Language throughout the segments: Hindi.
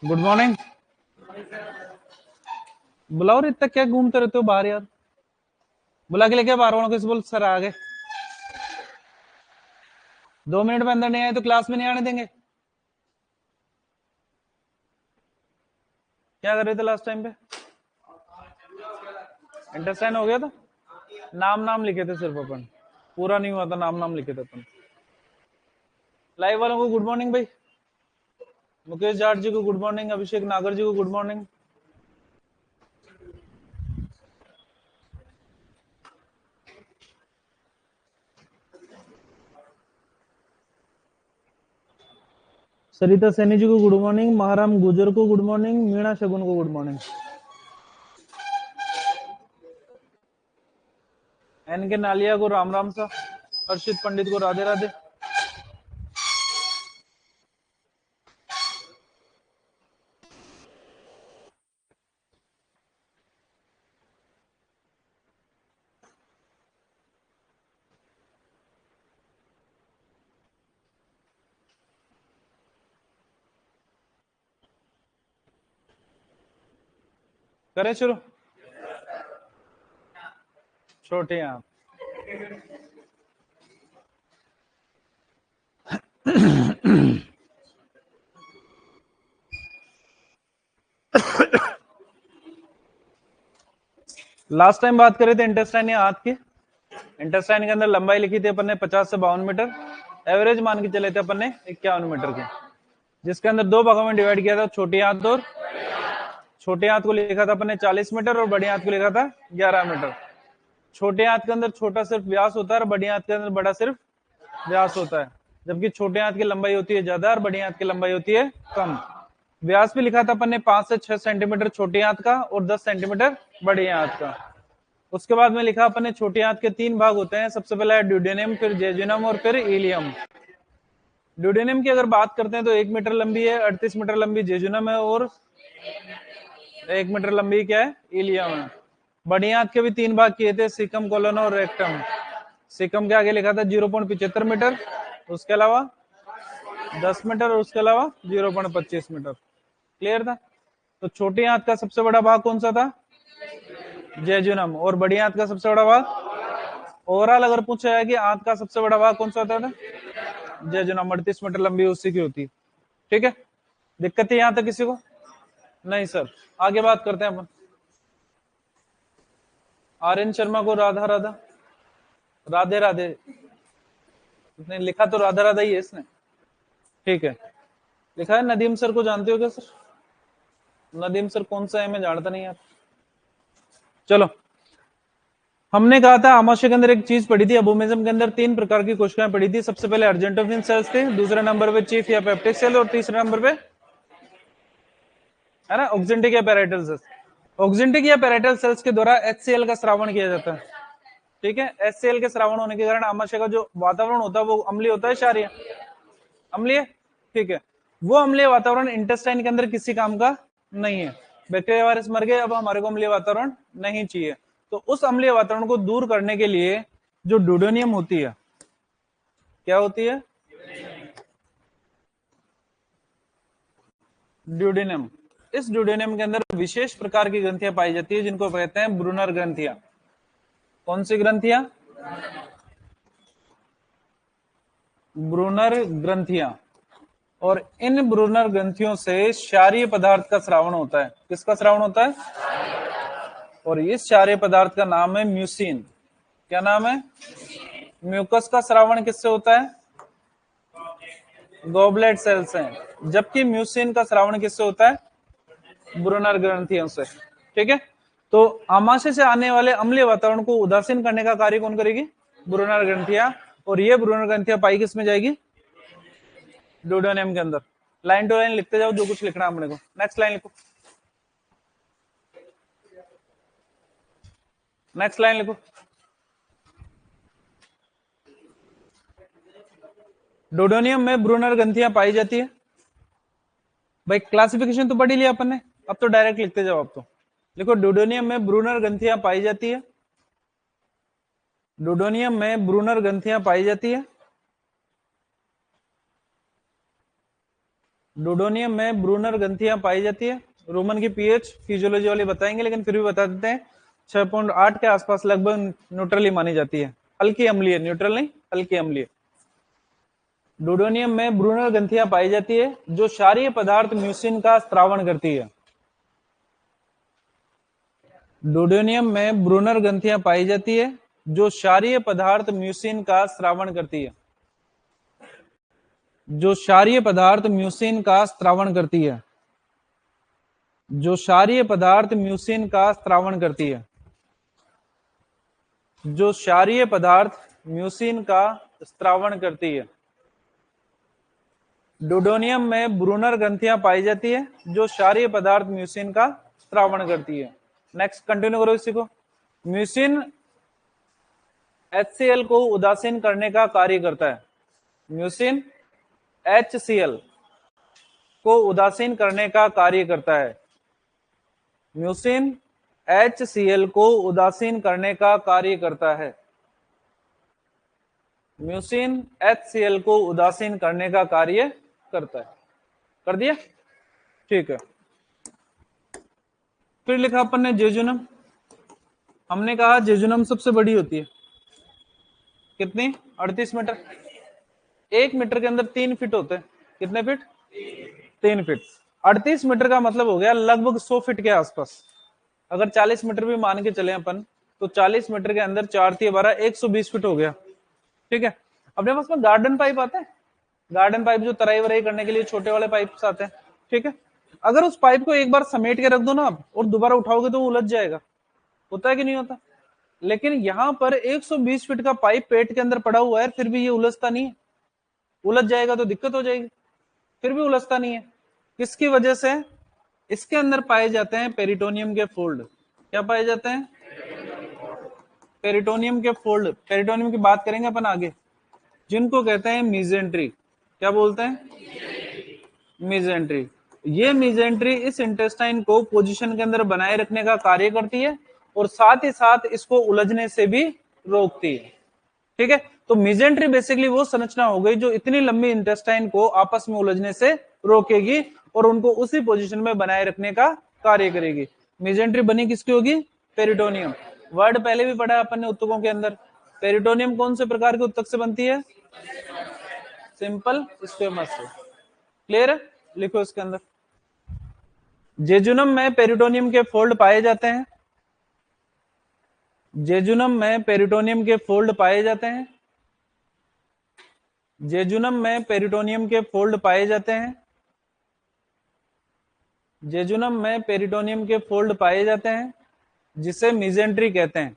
Good morning. बुलाओ रे, इतना क्या घूमते रहते हो बाहर यार? बुला के लेके बाहर वालों को बोल सर आ गए। 2 मिनट में अंदर नहीं आए तो क्लास में नहीं आने देंगे। क्या कर रहे थे लास्ट टाइम पे? इंटरस्टैंड हो गया था। नाम नाम लिखे थे सिर्फ अपन, पूरा नहीं हुआ था। नाम नाम लिखे थे अपन। लाइव वालों को गुड मॉर्निंग भाई। मुकेश जाट जी को गुड मॉर्निंग, अभिषेक नागर जी को गुड मॉर्निंग। सरिता सैनी जी को गुड मॉर्निंग, महाराम गुजर को गुड मॉर्निंग, मीणा शगुन को गुड मॉर्निंग, एन के नालिया को राम राम सा, हर्षित पंडित को राधे राधे। करें शुरू? छोटे आप लास्ट टाइम बात करे थे इंटेस्टाइन या हाथ की। इंटेस्टाइन के अंदर लंबाई लिखी थी अपन ने 50 से 52 मीटर, एवरेज मान के चले थे अपन ने 51 मीटर के, जिसके अंदर दो भागों में डिवाइड किया था, छोटी हाथ और छोटे हाथ को लिखा था अपन ने 40 मीटर और बड़ी हाथ को लिखा था 11 मीटर। छोटे हाथ के अंदर छोटा सिर्फ व्यास होता है और बड़ी हाथ के अंदर बड़ा सिर्फ व्यास होता है, जबकि छोटे हाथ की लंबाई होती है ज्यादा और बड़ी हाथ की लंबाई होती है कम। व्यास भी लिखा था अपन ने 5 से 6 सेंटीमीटर छोटे हाथ का और 10 सेंटीमीटर बड़े हाथ का। उसके बाद में लिखा अपन ने छोटे हाथ के 3 भाग होते हैं, सबसे पहला है ड्यूडेनियम, फिर जेजुनम और फिर इलियम। ड्यूडेनियम की अगर बात करते हैं तो 1 मीटर लंबी है, 38 मीटर लंबी जेजुनम है और 1 मीटर लंबी क्या है, इलियम है। बड़ी हाथ के भी 3 भाग किए थे, सिकम, कोलन और रेक्टम। सिकम के आगे लिखा था 0.75 मीटर, उसके अलावा 10 मीटर और उसके अलावा 0.25 मीटर। क्लियर था? तो छोटी हाथ का सबसे बड़ा भाग कौन सा था? जेजुनम। और बड़ी हाथ का सबसे बड़ा भाग? ओवरऑल अगर पूछा जाए कि हाथ का सबसे बड़ा भाग कौन सा होता था? जेजुनम। 38 मीटर लंबी उसी की होती। ठीक है, दिक्कत है यहां तक किसी को? नहीं सर। आगे बात करते हैं अपन। आर्यन शर्मा को राधा राधा, राधे राधे। इसने लिखा तो राधा राधा ही है इसने। ठीक है, लिखा है नदीम सर को जानते हो क्या सर? नदीम सर कौन सा है, मैं जानता नहीं यार। चलो, हमने कहा था आमाशय के अंदर एक चीज पढ़ी थी, अबोमिज्म के अंदर 3 प्रकार की कोशिकाएं पढ़ी थी। सबसे पहले अर्जेंटोफिन सेल्स थे, दूसरे नंबर पे चीफ या पेप्टिक सेल और तीसरे नंबर पे है ना ऑक्जेंटिक या पैराइटल सेल्स। ऑक्जेंटिक या पैराइटल सेल्स के द्वारा HCl का श्रावण किया जाता है। ठीक है, HCl के श्रावण होने के कारण आमाशय का जो वातावरण होता है वो अम्लीय होता है, क्षारीय? अम्लीय। ठीक है, वो अम्लीय वातावरण इंटेस्टाइन के अंदर किसी काम का नहीं है। बैक्टीरिया वायरस मर गए, अब हमारे को अम्लीय वातावरण नहीं चाहिए। तो उस अम्लीय वातावरण को दूर करने के लिए जो ड्यूडेनियम होती है, क्या होती है? ड्यूडेनियम। इस ड्यूडेनियम के अंदर विशेष प्रकार की ग्रंथियां पाई जाती है जिनको कहते हैं ब्रूनर ग्रंथियां। कौन सी ग्रंथियां? ब्रूनर ग्रंथियां। और इन ब्रूनर ग्रंथियों से क्षारीय पदार्थ का स्रावण होता है। किसका स्रावण होता है? और इस क्षारीय पदार्थ का नाम है म्यूसिन। क्या नाम है? म्यूकस का स्रावण किससे होता है? गॉबलेट सेल से। जबकि म्यूसिन का स्रावण किससे होता है? ब्रूनर ग्रंथियों से। ठीक है, तो आमाशय से आने वाले अम्लीय वातावरण को उदासीन करने का कार्य कौन करेगी? ब्रूनर ग्रंथियां। और ये ब्रूनर ग्रंथियां पाई किस में जाएगी? ड्यूडेनियम के अंदर। लाइन टू लाइन लिखते जाओ जो कुछ लिखना है अपने को। नेक्स्ट लाइन लिखो, नेक्स्ट लाइन लिखो। ड्यूडेनियम में ब्रूनर ग्रंथियां पाई जाती है। भाई क्लासिफिकेशन तो पढ़ ही लिया अपन ने, अब तो डायरेक्ट लिखते जाओ। अब तो लिखो ड्यूडेनियम में ब्रूनर ग्रंथियां पाई जाती है। ड्यूडेनियम में ब्रूनर ग्रंथियां पाई जाती है। डूडोनियम में ब्रूनर ग्रंथियां पाई जाती है। रोमन की पीएच फिजियोलॉजी वाले बताएंगे, लेकिन फिर भी बता देते हैं 6.8 के आसपास लगभग न्यूट्रल ही मानी जाती है, हल्की अम्लीय, न्यूट्रल नहीं हल्की अम्लीय। डूडोनियम में ब्रूनर ग्रंथियां पाई जाती है जो क्षारीय पदार्थ म्यूसिन का स्त्रावण करती है। डूडोनियम में ब्रूनर ग्रंथियां पाई जाती है जो क्षारीय पदार्थ म्यूसिन का स्त्रावण करती है, जो क्षारीय पदार्थ म्यूसिन का स्त्रावण करती है, जो क्षारीय पदार्थ म्यूसिन का स्त्रावण करती है, जो क्षारीय पदार्थ म्यूसिन का स्त्रावण करती है। डूडोनियम में ब्रूनर ग्रंथियां पाई जाती है जो क्षारीय पदार्थ म्यूसिन का स्त्रावण करती है। नेक्स्ट कंटिन्यू करो इसी को। म्यूसिन HCl को उदासीन करने का कार्य करता है। म्यूसिन HCl को उदासीन करने का कार्य करता है। म्यूसिन HCl को उदासीन करने का कार्य करता है। म्यूसिन HCl को उदासीन करने का कार्य करता है। कर दिया, ठीक है। फिर लिखा अपन ने जेजुनम। हमने कहा जेजुनम सबसे बड़ी होती है, कितनी? 38 मीटर। 1 मीटर के अंदर 3 फीट होते हैं। कितने फीट? 3 फीट। 38 मीटर का मतलब हो गया लगभग 100 फीट के आसपास। अगर 40 मीटर भी मान के चले अपन, तो 40 मीटर के अंदर 4 × 12 120 फीट हो गया। ठीक है। अपने पास में गार्डन पाइप आते हैं, गार्डन पाइप जो तराई वराई करने के लिए छोटे वाले पाइप आते हैं। ठीक है। अगर उस पाइप को एक बार समेट के रख दो ना आप, और दोबारा उठाओगे तो वो उलझ जाएगा। होता है कि नहीं होता? लेकिन यहां पर 120 फीट का पाइप पेट के अंदर पड़ा हुआ है, फिर भी ये उलझता नहीं है। उलझ जाएगा तो दिक्कत हो जाएगी, फिर भी उलझता नहीं है। किसकी वजह से? इसके अंदर पाए जाते हैं पेरिटोनियम के फोल्ड। क्या पाए जाते हैं? पेरिटोनियम के फोल्ड। पेरिटोनियम की बात करेंगे अपन आगे, जिनको कहते हैं मीजेंट्री। क्या बोलते हैं? मीजेंट्री। ये मीजेंट्री इस इंटेस्टाइन को पोजीशन के अंदर बनाए रखने का कार्य करती है, और साथ ही साथ इसको उलझने से भी रोकती है। ठीक है। तो मीजेंट्री बेसिकली वो संरचना हो गई जो इतनी लंबी इंटेस्टाइन को आपस में उलझने से रोकेगी और उनको उसी पोजीशन में बनाए रखने का कार्य करेगी। मीजेंट्री बनी किसकी होगी? पेरिटोनियम। वर्ड पहले भी पढ़ा अपन ने उत्तकों के अंदर। पेरिटोनियम कौन से प्रकार के उत्तक से बनती है? सिंपल स्क्वेमस से। क्लियर है? लिखो इसके अंदर। जेजुनम में पेरिटोनियम के फोल्ड पाए जाते हैं। जेजुनम में पेरिटोनियम के फोल्ड पाए जाते हैं। जेजुनम में पेरिटोनियम के फोल्ड पाए जाते हैं। जेजुनम में पेरिटोनियम के फोल्ड पाए जाते हैं, जिसे मीजेंट्री कहते हैं।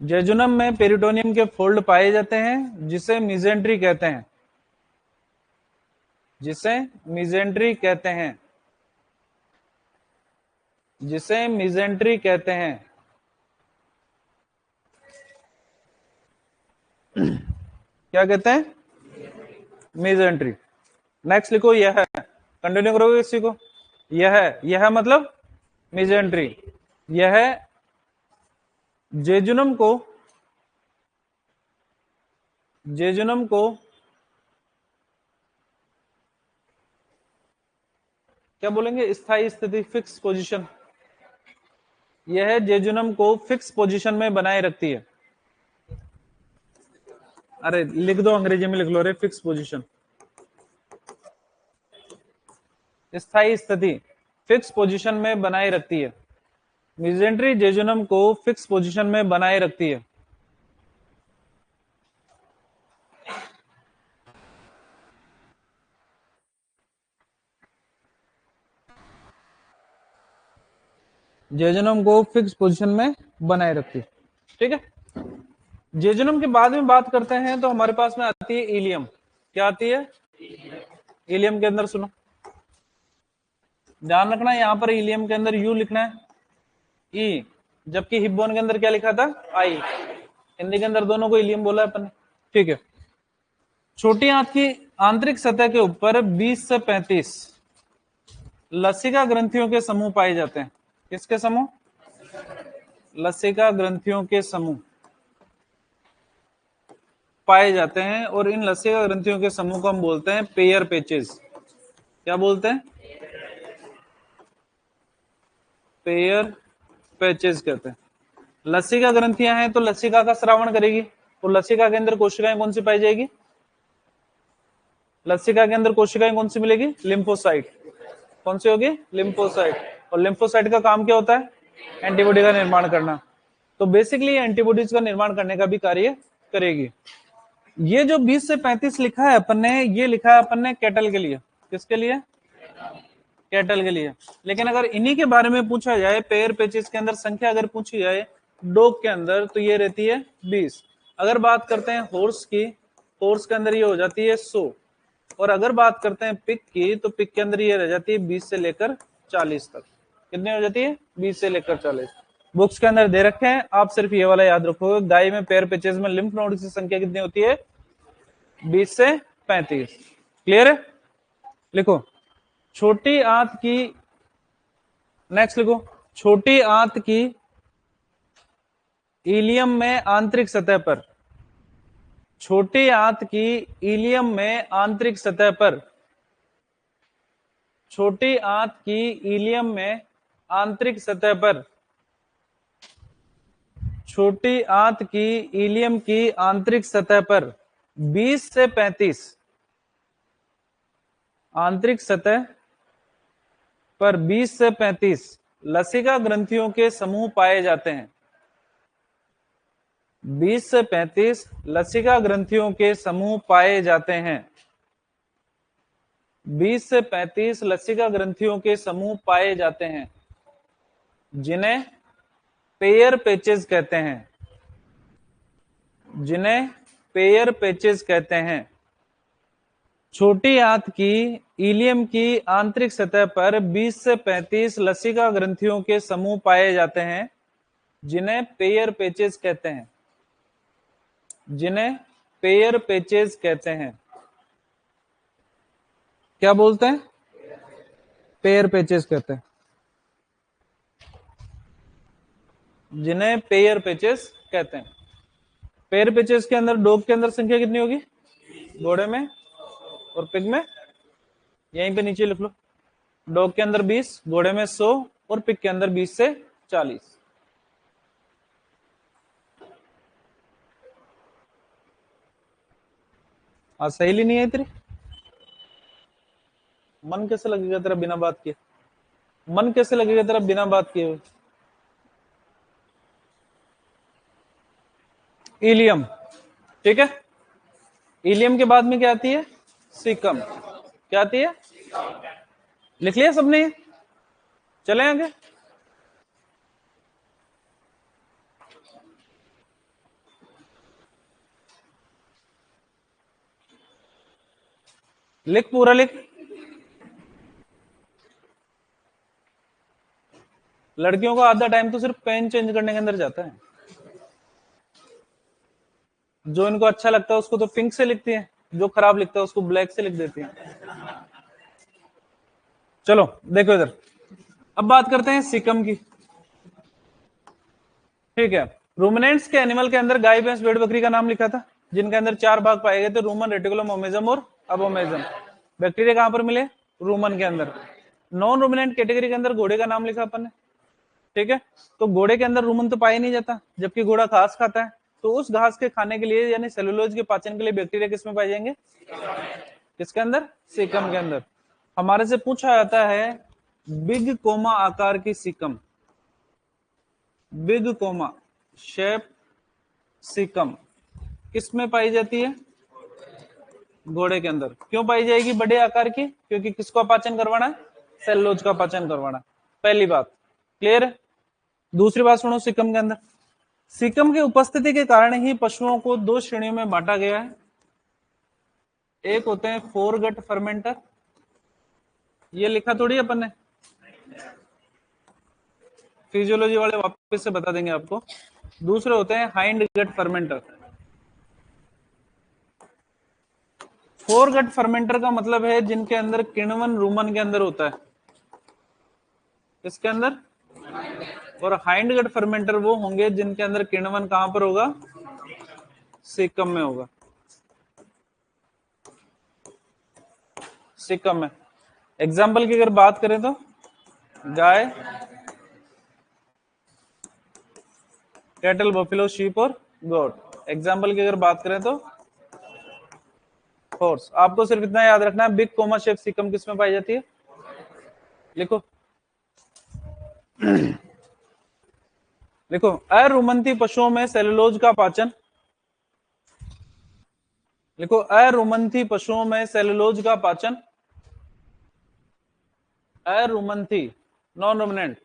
जेजुनम में पेरिटोनियम के फोल्ड पाए जाते हैं, जिसे मीजेंट्री कहते हैं। जिसे मीजेंट्री कहते हैं। जिसे मीजेंट्री कहते हैं। क्या कहते हैं? मीजेंट्री। नेक्स्ट लिखो यह है। कंटिन्यू करोगे इसी को। यह मतलब मीजेंट्री। यह जेजुनम को क्या बोलेंगे? स्थायी स्थिति, फिक्स पोजीशन। यह जेजुनम को फिक्स पोजीशन में बनाए रखती है। अरे लिख दो, अंग्रेजी में लिख लो रे, फिक्स पोजीशन। स्थायी स्थिति, फिक्स पोजीशन में बनाए रखती है। मीजेंट्री जेजुनम को फिक्स पोजीशन में बनाए रखती है। जेजुनम को फिक्स पोजीशन में बनाए रखती है। ठीक है। जेजुनम के बाद में बात करते हैं तो हमारे पास में आती है इलियम। क्या आती है? इलियम के अंदर सुनो, ध्यान रखना, यहां पर इलियम के अंदर यू लिखना है, ई, जबकि हिब्बोन के अंदर क्या लिखा था? आई। हिंदी के अंदर दोनों को इलियम बोला है अपन ने। ठीक है। छोटी आंत की आंतरिक सतह के ऊपर 20 से 35 लसिका ग्रंथियों के समूह पाए जाते हैं। किसके समूह? लसिका ग्रंथियों के समूह। पाए जाते हैं और इन लसीका ग्रंथियों के समूह को हम बोलते हैं पेयर पेचेस। क्या बोलते हैं? पेयर पेचेस कहते हैं। लसीका ग्रंथियां हैं तो लसीका का स्रावण करेगी, और लसीका के अंदर कोशिकाएं कौन सी पाई जाएगी? लसीका के अंदर कोशिकाएं कौन सी मिलेगी? लिम्फोसाइट। कौन सी होगी? लिम्फोसाइट। और लिम्फोसाइट का काम क्या होता है? एंटीबॉडी का निर्माण करना। तो बेसिकली एंटीबॉडीज का निर्माण करने का भी कार्य करेगी। ये जो 20 से 35 लिखा है अपन ने, ये लिखा है अपन ने कैटल के लिए। किसके लिए? कैटल के लिए। लेकिन अगर इन्हीं के बारे में पूछा जाए, पेयर पेचेस के अंदर संख्या अगर पूछी जाए डॉग के अंदर, तो ये रहती है 20। अगर बात करते हैं हॉर्स की, हॉर्स के अंदर ये हो जाती है 100। और अगर बात करते हैं पिग की, तो पिग के अंदर ये रह जाती है 20 से लेकर 40 तक। कितनी हो जाती है? 20 से लेकर 40। बुक्स के अंदर दे रखे हैं, आप सिर्फ ये वाला याद रखोगे। गाय में पेयर पेचेस में लिम्फ नोड की संख्या कितनी होती है? 20 से 35। क्लियर है? लिखो छोटी आंत की, नेक्स्ट लिखो, छोटी आंत की इलियम में आंतरिक सतह पर, छोटी आंत की इलियम में आंतरिक सतह पर, छोटी आंत की इलियम में आंतरिक सतह पर, छोटी आंत की इलियम की आंतरिक सतह पर 20 से 35, आंतरिक सतह पर 20 से 35 लसिका ग्रंथियों के समूह पाए जाते हैं। 20 से 35 लसिका ग्रंथियों के समूह पाए जाते हैं। 20 से 35 लसिका ग्रंथियों के समूह पाए जाते हैं, जिन्हें पेयर पेचेस कहते हैं, जिन्हें पेयर पेचेस कहते हैं। छोटी आंत की इलियम की आंतरिक सतह पर 20 से 35 लसिका ग्रंथियों के समूह पाए जाते हैं, जिन्हें पेयर पेचेस कहते हैं, जिन्हें पेयर पेचेस कहते हैं। क्या बोलते हैं? पेयर पेचेस कहते हैं, जिन्हें पेयर पेचेस कहते हैं। पेयर पेचेस के अंदर डॉग के अंदर संख्या कितनी होगी? घोड़े में और पिग में यहीं पे नीचे लिख लो। डॉग के अंदर 20, घोड़े में 100 और पिग के अंदर 20 से 40। आज सहेली नहीं है तेरी? मन कैसे लगेगा तेरा बिना बात किए? मन कैसे लगेगा तेरा बिना बात किए हुए? इलियम, ठीक है। इलियम के बाद में क्या आती है? सीकम। क्या आती है? लिख लिया सबने? चले आगे। लिख, पूरा लिख। लड़कियों का आधा टाइम तो सिर्फ पेन चेंज करने के अंदर जाता है। जो इनको अच्छा लगता है उसको तो पिंक से लिखती है, जो खराब लिखता है उसको ब्लैक से लिख देती है। चलो देखो इधर, अब बात करते हैं सिकम की, ठीक है। रूमिनेंट्स के एनिमल के अंदर गाय, भैंस, भेड़, बकरी का नाम लिखा था, जिनके अंदर 4 भाग पाए गए थे, रूमन, रेटिकुलम, ओमेजम और अबोमेजम। बैक्टीरिया कहां पर मिले? रूमन के अंदर। नॉन रूमिनेंट कैटेगरी के अंदर घोड़े का नाम लिखा अपन ने, ठीक है। तो घोड़े के अंदर रूमन तो पाया नहीं जाता, जबकि घोड़ा घास खाता है। तो उस घास के खाने के लिए यानी सेलुलोज के पाचन के लिए बैक्टीरिया किसमें पाए जाएंगे? किसके अंदर? सिकम के अंदर। हमारे से पूछा जाता है बिग कोमा आकार की caecum, big comma shape caecum किसमें पाई जाती है? घोड़े के अंदर। क्यों पाई जाएगी बड़े आकार की? क्योंकि किसको पाचन करवाना है? सेलुलोज का पाचन करवाना। पहली बात क्लियर है। दूसरी बात सुनो, सिकम के अंदर, सिकम की उपस्थिति के कारण ही पशुओं को 2 श्रेणियों में बांटा गया है। एक होते हैं फोरगट फर्मेंटर, ये लिखा थोड़ी अपन ने, फिजियोलॉजी वाले वापस से बता देंगे आपको। दूसरे होते हैं hind gut fermenter. Foregut fermenter का मतलब है जिनके अंदर किण्वन रूमन के अंदर होता है, इसके अंदर। और हाइंड गट फर्मेंटर वो होंगे जिनके अंदर किण्वन कहां पर होगा? सिकम में होगा। सीकम में। एग्जाम्पल की अगर बात करें तो गाय, कैटल, बफेलो, शीप और गोट। एग्जाम्पल की अगर बात करें तो हॉर्स। आपको सिर्फ इतना याद रखना है, बिग कोमा शेप सीकम किस में पाई जाती है, लिखो लिखो। अरुमंथी पशुओं में सेलुलोज का पाचन, लिखो अरुमंथी पशुओं में सेलुलोज का पाचन, अरुमंथी नॉन रुमिनेंट,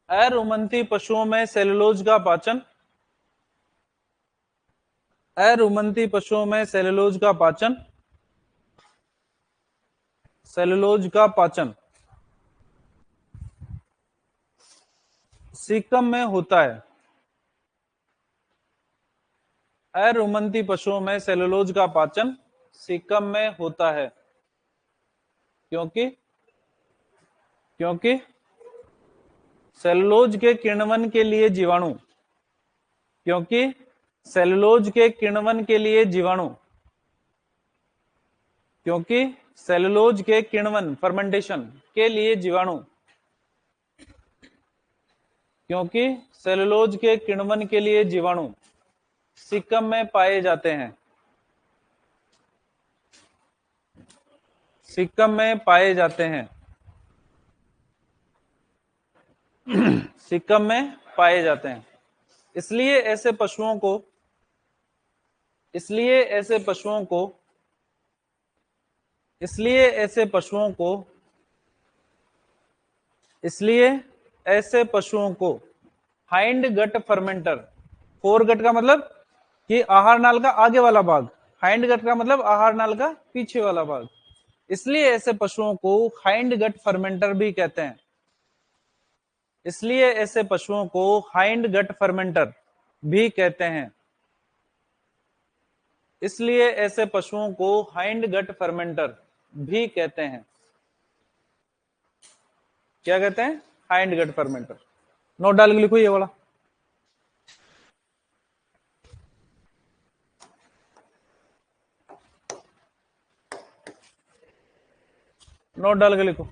अरुमंथी पशुओं में सेलुलोज का पाचन, अरुमंथी पशुओं में सेलुलोज का पाचन, सेलुलोज का पाचन सीकम में होता है। अरुमंथी पशुओं में सेलुलोज का पाचन सीकम में होता है, क्योंकि क्योंकि सेलुलोज के किण्वन के लिए जीवाणु, क्योंकि सेलुलोज के किण्वन के लिए जीवाणु, क्योंकि सेलुलोज के किण्वन फर्मेंटेशन के लिए जीवाणु, क्योंकि सेलुलोज के किण्वन के लिए जीवाणु सीकम में पाए जाते हैं, सीकम में पाए जाते हैं, सीकम में पाए जाते हैं। इसलिए ऐसे पशुओं को, इसलिए ऐसे पशुओं को, इसलिए ऐसे पशुओं को, इसलिए ऐसे पशुओं को हाइंड गट फर्मेंटर, फोर गट का मतलब कि आहार नाल का आगे वाला भाग, हाइंड गट का मतलब आहार नाल का पीछे वाला भाग, इसलिए ऐसे पशुओं को हाइंड गट फर्मेंटर भी कहते हैं, इसलिए ऐसे पशुओं को हाइंड गट फर्मेंटर भी कहते हैं, इसलिए ऐसे पशुओं को हाइंड गट फर्मेंटर भी कहते हैं। क्या कहते हैं, हाइंड गट फर्मेंटर। नोट डाल के लिखो ये वाला, नोट डाल के लिखो।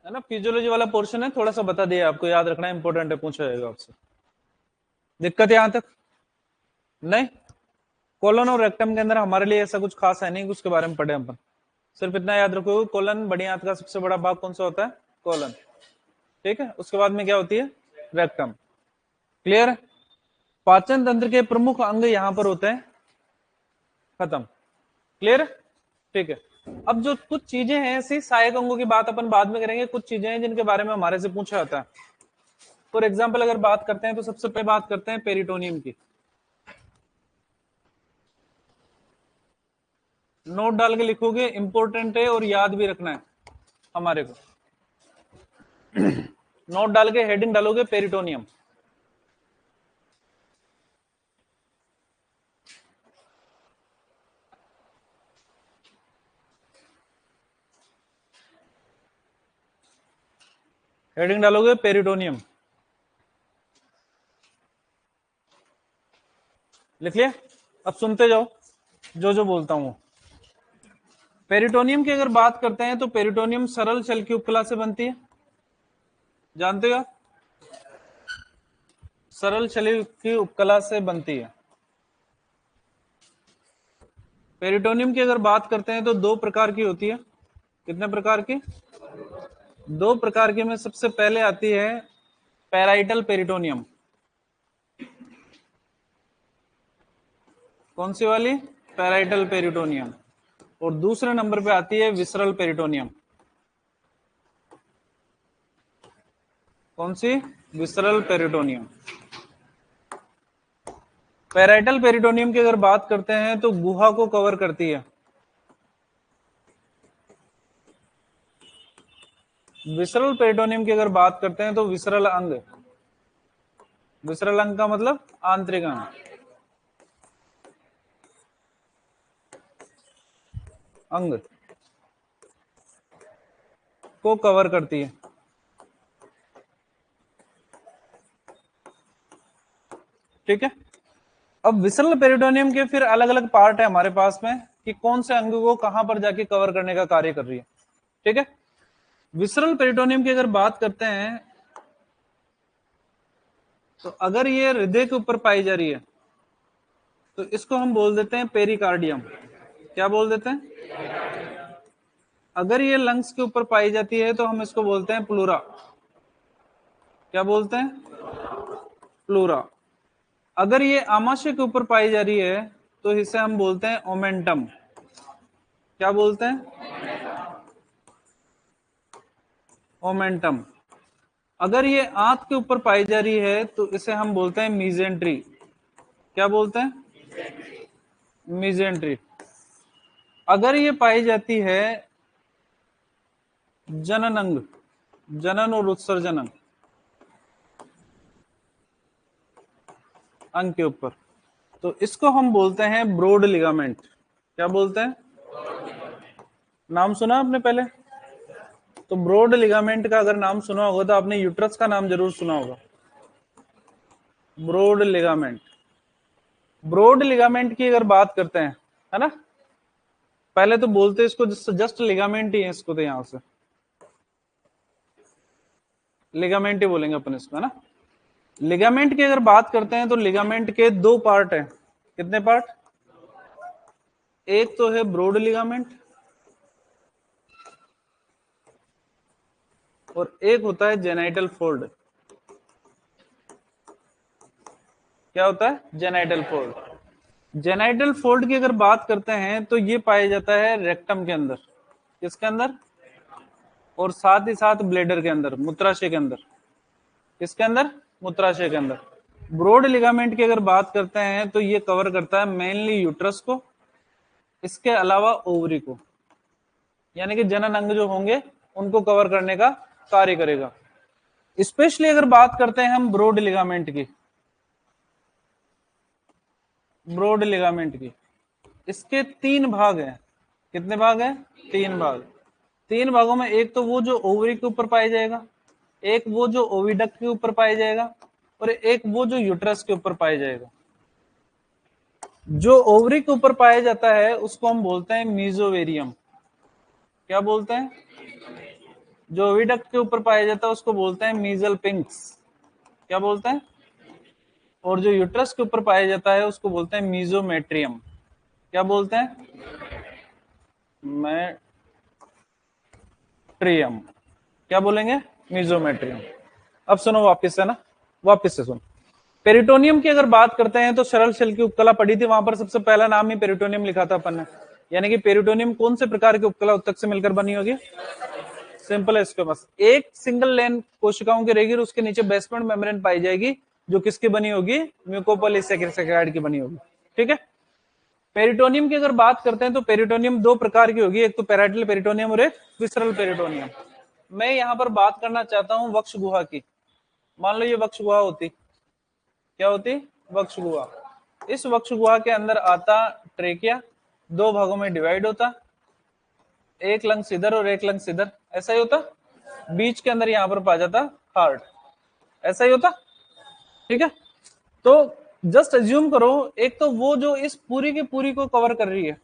है ना, फिजियोलॉजी वाला पोर्शन है, थोड़ा सा बता दिया, आपको याद रखना है, इंपॉर्टेंट है, पूछा जाएगा आपसे। दिक्कत यहां तक नहीं। कोलन और रेक्टम के अंदर हमारे लिए ऐसा कुछ खास है नहीं, उसके बारे में पढ़े अपन, सिर्फ इतना याद रखो, कोलन बड़ी आंत का सबसे बड़ा भाग कौन सा होता है, कोलन, ठीक है। उसके बाद में क्या होती है, रेक्टम। क्लियर है। पाचन तंत्र के प्रमुख अंग यहां पर होते हैं, खत्म। क्लियर है, ठीक है। अब जो कुछ चीजें हैं ऐसी सहायक अंगों की बात अपन बाद में करेंगे, कुछ चीजें हैं जिनके बारे में हमारे से पूछा जाता है। फॉर एग्जाम्पल अगर बात करते हैं तो सबसे पहले बात करते हैं पेरिटोनियम की। नोट डाल के लिखोगे, इंपॉर्टेंट है और याद भी रखना है हमारे को। नोट डाल के हेडिंग डालोगे पेरिटोनियम, हेडिंग डालोगे पेरिटोनियम, लिख लिया। अब सुनते जाओ जो जो बोलता हूं। पेरिटोनियम की अगर बात करते हैं तो पेरिटोनियम सरल सेल की उपकला से बनती है, जानते हो। सरल शरीर की उपकला से बनती है। पेरिटोनियम की अगर बात करते हैं तो दो प्रकार की होती है। कितने प्रकार की? दो प्रकार की में सबसे पहले आती है पैराइटल पेरिटोनियम। कौन सी वाली? Parietal peritoneum. और दूसरे नंबर पे आती है विसरल पेरिटोनियम। कौन सी? Visceral peritoneum. पैराइटल पेरिटोनियम की अगर बात करते हैं तो गुहा को कवर करती है। विसरल पेरिटोनियम की अगर बात करते हैं तो विसरल अंग। विसरल अंग का मतलब आंतरिक अंग, अंग को कवर करती है। ठीक है। अब विसरल पेरिटोनियम के फिर अलग अलग पार्ट है हमारे पास में कि कौन से अंग को कहां पर जाके कवर करने का कार्य कर रही है। ठीक है। विसरल पेरिटोनियम की अगर बात करते हैं तो अगर ये हृदय के ऊपर पाई जा रही है तो इसको हम बोल देते हैं पेरिकार्डियम। क्या बोल देते हैं? अगर ये लंग्स के ऊपर पाई जाती है तो हम इसको बोलते हैं प्लूरा। क्या बोलते हैं? प्लूरा। अगर ये आमाशय के ऊपर पाई जा रही है तो इसे हम बोलते हैं ओमेंटम। क्या बोलते हैं? ओमेंटम। अगर ये आंत के ऊपर पाई जा रही है तो इसे हम बोलते हैं मीजेंट्री। क्या बोलते हैं? मीजेंट्री। अगर ये पाई जाती है जनन अंग, जनन और उत्सर्जन अंग के ऊपर, तो इसको हम बोलते हैं ब्रॉड लिगामेंट। क्या बोलते हैं? नाम सुना आपने पहले? तो ब्रॉड लिगामेंट का अगर नाम सुना होगा तो आपने यूट्रस का नाम जरूर सुना होगा। Broad ligament. ब्रॉड लिगामेंट की अगर बात करते हैं, है ना, पहले तो बोलते इसको जस्ट लिगामेंट ही है, इसको तो यहां से लिगामेंट ही बोलेंगे अपन इसको, है ना। लिगामेंट की अगर बात करते हैं तो लिगामेंट के दो पार्ट हैं। कितने पार्ट? एक तो है ब्रॉड लिगामेंट और एक होता है जेनाइटल फोल्ड। क्या होता है? Genital fold. जेनाइटल फोल्ड की अगर बात करते हैं तो ये पाया जाता है रेक्टम के अंदर। किसके अंदर? और साथ ही साथ ब्लेडर के अंदर, मूत्राशय के अंदर। किसके अंदर? मूत्राशय के अंदर। ब्रॉड लिगामेंट की अगर बात करते हैं तो ये कवर करता है मेनली यूट्रस को, इसके अलावा ओवरी को, यानी कि जनन अंग जो होंगे उनको कवर करने का कार्य करेगा। स्पेशली अगर बात करते हैं हम ब्रॉड लिगामेंट की, ब्रॉड लिगामेंट की, इसके तीन भाग हैं। कितने भाग हैं? तीन भाग। तीन भागों में एक तो वो जो ओवरी के ऊपर पाया जाएगा, एक वो जो ओविडक्ट के ऊपर पाया जाएगा, और एक वो जो यूट्रस के ऊपर पाया जाएगा। जो ओवरी के ऊपर पाया जाता है उसको हम बोलते हैं मीजोवेरियम। क्या बोलते हैं? जो ओविडक्ट के ऊपर पाया जाता है उसको बोलते हैं मीजल पिंक्स। क्या बोलते हैं? और जो यूट्रस के ऊपर पाया जाता है उसको बोलते हैं मीजोमेट्रियम। क्या बोलते हैं? मेट्रियम। क्या बोलेंगे? मीजोमेट्रियम। अब सुनो वापस से ना, वापस से सुनो। पेरिटोनियम की अगर बात करते हैं तो सरल शल की उपकला पढ़ी थी, वहां पर सबसे पहला नाम ही पेरिटोनियम लिखा था अपन ने। यानी कि पेरिटोनियम कौन से प्रकार की उपकला उत्तक से मिलकर बनी होगी? सिंपल है इसके पास एक सिंगल लेन कोशिकाओं की रहेगी और उसके नीचे बेसमेंट मेम्ब्रेन पाई जाएगी जो किसकी बनी होगी? म्यूकोपॉलीसेकेराइड की बनी होगी। ठीक है। पेरिटोनियम की अगर बात करते हैं तो पेरिटोनियम दो प्रकार की होगी, एक तो पैराइटल पेरिटोनियम और एक विसरल पेरिटोनियम। मैं यहां पर बात करना चाहता हूं वक्ष गुहा की। मान लो ये वक्ष गुहा होती, क्या होती? वक्ष गुहा। इस वक्ष गुहा के अंदर आता ट्रेकिया, दो भागों में डिवाइड होता, एक लंग्स इधर और एक लंग्स इधर, ऐसा ही होता। बीच के अंदर यहां पर पा जाता हार्ट, ऐसा ही होता। ठीक है। तो जस्ट अज्यूम करो, एक तो वो जो इस पूरी की पूरी को कवर कर रही है,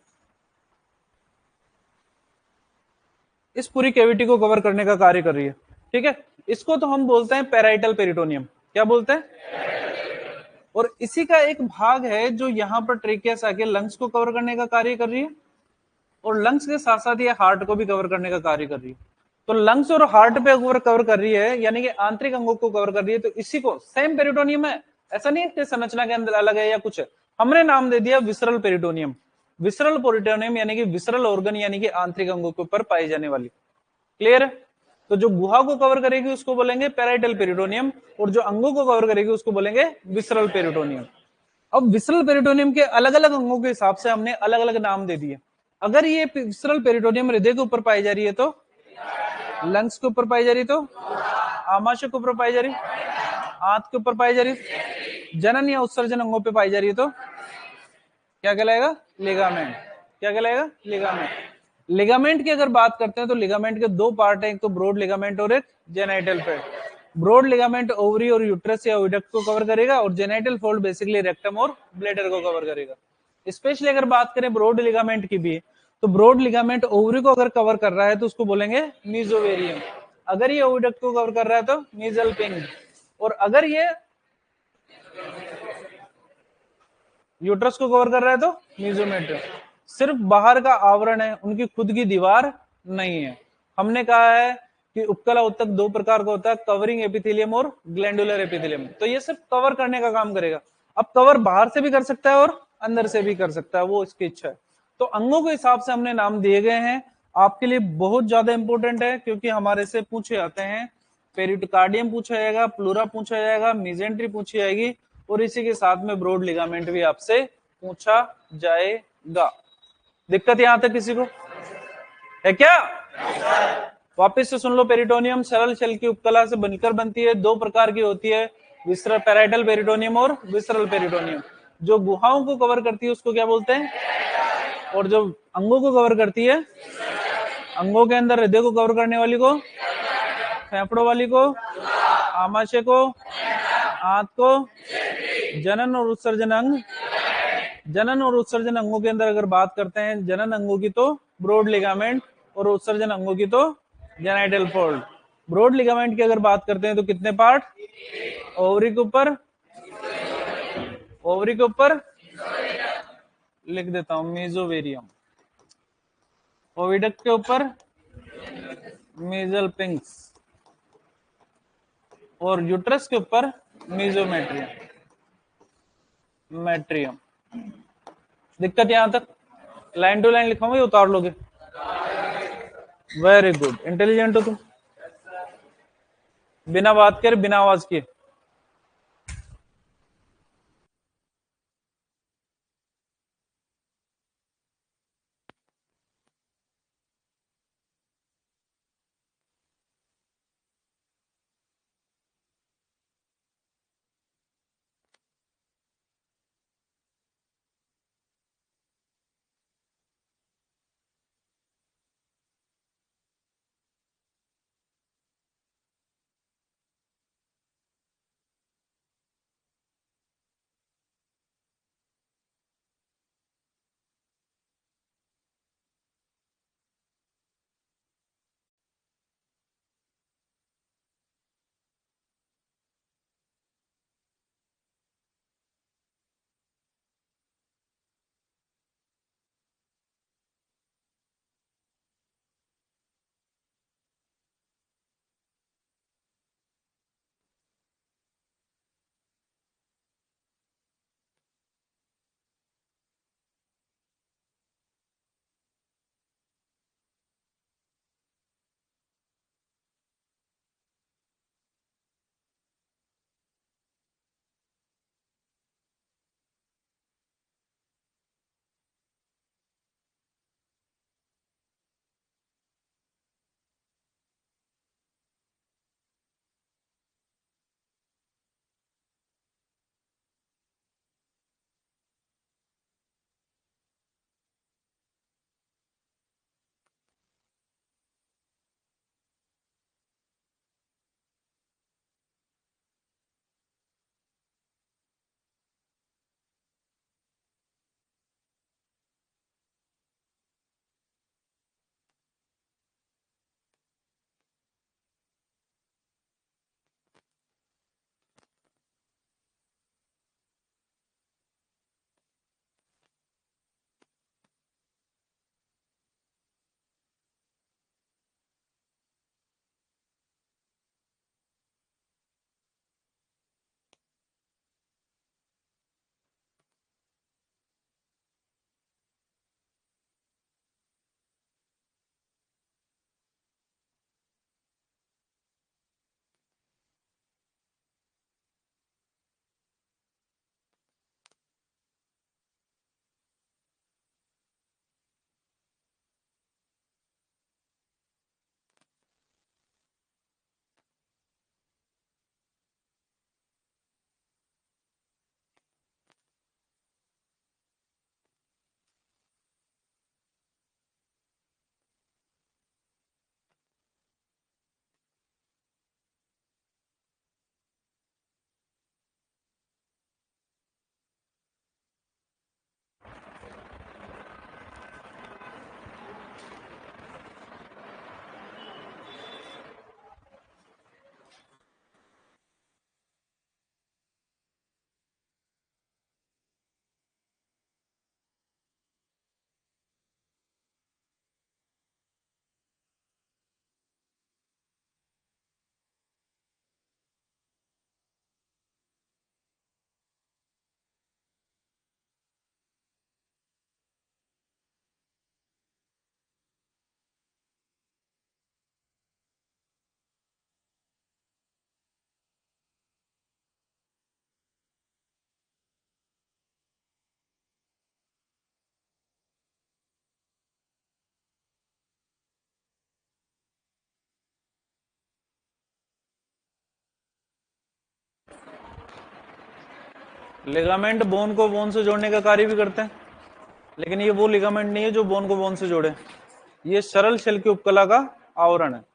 इस पूरी कैविटी को कवर करने का कार्य कर रही है। ठीक है। इसको तो हम बोलते हैं पैराइटल पेरिटोनियम। क्या बोलते हैं? और इसी का एक भाग है जो यहाँ पर ट्रेकियस आके लंग्स को कवर करने का कार्य कर रही है, और लंग्स के साथ साथ ये हार्ट को भी कवर करने का कार्य कर रही है। तो लंग्स और हार्ट पे कवर कर रही है, यानी कि आंतरिक अंगों को कवर कर रही है। तो इसी को सेम पेरिटोनियम है, ऐसा नहीं है कि संरचना के अंदर अलग है या कुछ है, हमने नाम दे दिया विसरल पेरिटोनियम। विसरल पेरिटोनियम यानी कि विसरल ऑर्गन, यानी कि आंतरिक अंगों के ऊपर पाई जाने वाली। क्लियर है? तो जो गुहा को कवर करेगी उसको बोलेंगे पैराइटल पेरिटोनियम, और जो अंगों को कवर करेगी उसको बोलेंगे विसरल पेरिटोनियम। अब विसरल पेरिटोनियम के अलग अलग अंगों के हिसाब से हमने अलग अलग नाम दे दिए। अगर ये विसरल पेरिटोनियम हृदय के ऊपर पाई जा रही है तो, लंग्स के ऊपर पाई जा रही तो, आमाशय के ऊपर पाई जा रही, आंत के ऊपर पाई जा रही, जनन या उत्सर्जन अंगों पे पाई जा रही है तो क्या कहलाएगा? लिगामेंट। क्या कहलाएगा? लिगामेंट। लिगामेंट की अगर बात करते हैं तो लिगामेंट के दो पार्ट हैं, एक तो ब्रॉड लिगामेंट और एक genital fold. Broad ligament ovary और यूट्रस या ओविडक्ट को कवर करेगा, और जेनाइटल फोल्ड बेसिकली रेक्टम और ब्लैडर को कवर करेगा। स्पेशली अगर बात करें ब्रॉड लिगामेंट की भी, तो ब्रॉड लिगामेंट ओवरी को अगर कवर कर रहा है तो उसको बोलेंगे मीजोवेरियम। अगर ये ओविडक्ट को कवर कर रहा है तो मीजल पिंग, और अगर ये यूट्रस को कवर कर रहा है तो मीजोमेट्रियम। सिर्फ बाहर का आवरण है, उनकी खुद की दीवार नहीं है। हमने कहा है कि उपकला उत्तक दो प्रकार का होता है, कवरिंग एपिथेलियम और ग्लैंडुलर एपिथेलियम। तो ये सिर्फ कवर करने का काम करेगा। अब कवर बाहर से भी कर सकता है और अंदर से भी कर सकता है, वो इसकी इच्छा है। तो अंगों के हिसाब से हमने नाम दिए गए हैं, आपके लिए बहुत ज्यादा इंपॉर्टेंट है, क्योंकि हमारे से पूछे जाते हैं। पेरिटोकार्डियम पूछा जाएगा, प्लूरा पूछा जाएगा, मेजेंट्री पूछी जाएगी, और इसी के साथ में ब्रॉड लिगामेंट भी आपसे पूछा जाएगा। दिक्कत यहां तक किसी को है क्या? वापिस से सुन लो, पेरिटोनियम सरल शल की उपकला से बनकर बनती है, दो प्रकार की होती है, विसरल पैराइटल पेरिटोनियम और विसरल पेरिटोनियम। जो गुहाओं को कवर करती है उसको क्या बोलते हैं? और जो अंगों को कवर करती है, अंगों के अंदर हृदय को कवर करने वाली को, फेफड़ों वाली को, आमाशय को, आंत को, जनन और उत्सर्जन अंग। जनन और उत्सर्जन अंगों के अंदर अगर बात करते हैं जनन अंगों की तो ब्रॉड लिगामेंट, और उत्सर्जन अंगों की तो जेनाइटल फोल्ड। ब्रॉड लिगामेंट की अगर बात करते हैं तो कितने पार्ट? ओवरी के ऊपर, ओवरी के ऊपर लिख देता हूं मेजोवेरियम, ओविडक्ट के ऊपर मेजल पिंक्स, और यूट्रस के ऊपर मेजोमेट्रियम, मेट्रियम। दिक्कत यहां तक? लाइन टू लाइन लिखाऊंगा या उतार लोगे? वेरी गुड, इंटेलिजेंट हो तुम, बिना बात कर बिना आवाज किए। लिगामेंट बोन को बोन से जोड़ने का कार्य भी करते हैं, लेकिन ये वो लिगामेंट नहीं है जो बोन को बोन से जोड़े। ये सरल शेल की उपकला का आवरण है।